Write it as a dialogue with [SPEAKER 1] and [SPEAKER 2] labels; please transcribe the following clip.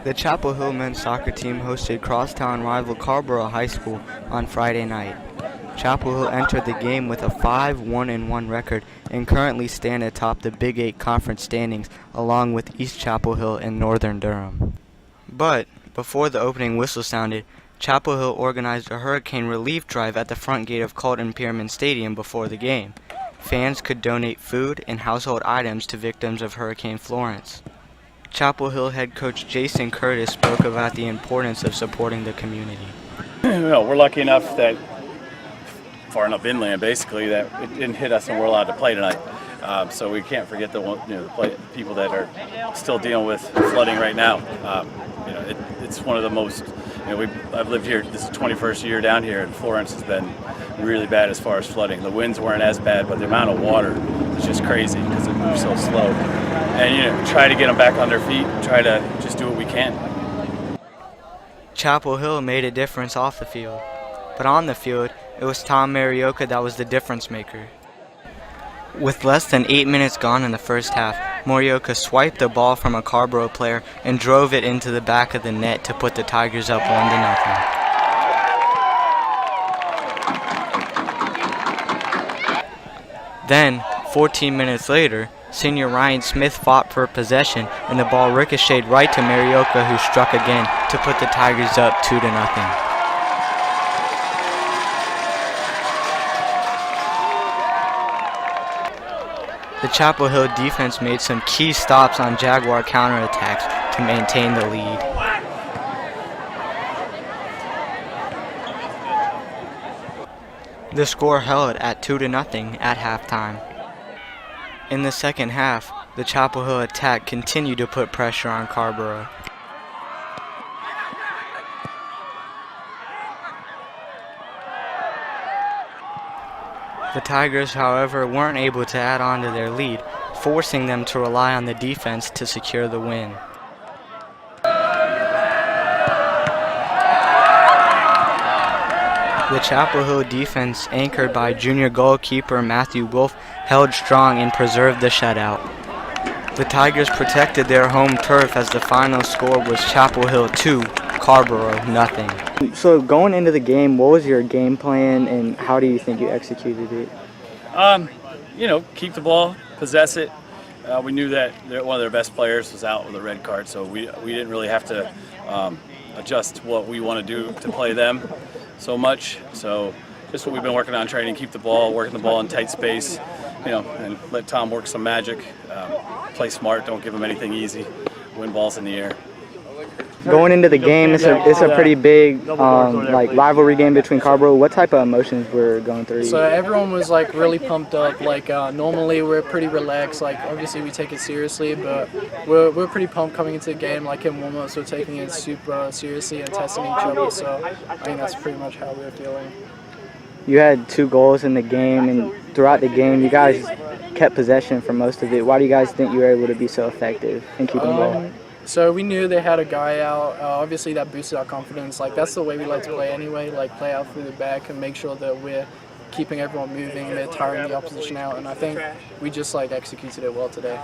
[SPEAKER 1] The Chapel Hill men's soccer team hosted crosstown rival Carrboro High School on Friday night. Chapel Hill entered the game with a 5-1-1 record and currently stand atop the Big 8 conference standings along with East Chapel Hill and Northern Durham. But before the opening whistle sounded, Chapel Hill organized a hurricane relief drive at the front gate of Colton Pierman Stadium before the game. Fans could donate food and household items to victims of Hurricane Florence. Chapel Hill head coach Jason Curtis spoke about the importance of supporting the community.
[SPEAKER 2] We're lucky enough that far enough inland, basically, that it didn't hit us and we're allowed to play tonight. So we can't forget the people that are still dealing with flooding right now. It's one of the most. I've lived here. This is the 21st year down here, and Florence has been really bad as far as flooding. The winds weren't as bad, but the amount of water is just crazy because it moves so slow. And try to get them back on their feet. Try to just do what we can.
[SPEAKER 1] Chapel Hill made a difference off the field, but on the field, it was Tom Marioka that was the difference maker. With less than 8 minutes gone in the first half, Marioka swiped the ball from a Carrboro player and drove it into the back of the net to put the Tigers up 1-0. Then, 14 minutes later, senior Ryan Smith fought for possession and the ball ricocheted right to Marioka, who struck again to put the Tigers up 2-0. The Chapel Hill defense made some key stops on Jaguar counterattacks to maintain the lead. The score held at 2-0 at halftime. In the second half, the Chapel Hill attack continued to put pressure on Carrboro. The Tigers, however, weren't able to add on to their lead, forcing them to rely on the defense to secure the win. The Chapel Hill defense, anchored by junior goalkeeper Matthew Wolf, held strong and preserved the shutout. The Tigers protected their home turf as the final score was Chapel Hill 2, Carrboro 0. So going into the game, what was your game plan and how do you think you executed it?
[SPEAKER 2] Keep the ball, possess it. We knew that one of their best players was out with a red card, so we didn't really have to adjust what we want to do to play them so much. So just what we've been working on, trying to keep the ball, working the ball in tight space, and let Tom work some magic. Play smart, don't give him anything easy, win balls in the air.
[SPEAKER 1] Going into the game, it's a pretty big rivalry game between Carrboro. What type of emotions were going through you?
[SPEAKER 3] So everyone was really pumped up. Normally we're pretty relaxed. Obviously we take it seriously, but we're pretty pumped coming into the game. In warm-ups, we're taking it super seriously and testing each other. So I think that's pretty much how we're feeling.
[SPEAKER 1] You had 2 goals in the game, and throughout the game, you guys kept possession for most of it. Why do you guys think you were able to be so effective in keeping the ball?
[SPEAKER 3] So we knew they had a guy out. Obviously, that boosted our confidence. That's the way we like to play anyway. Play out through the back and make sure that we're keeping everyone moving. They're tiring the opposition out, and I think we just executed it well today.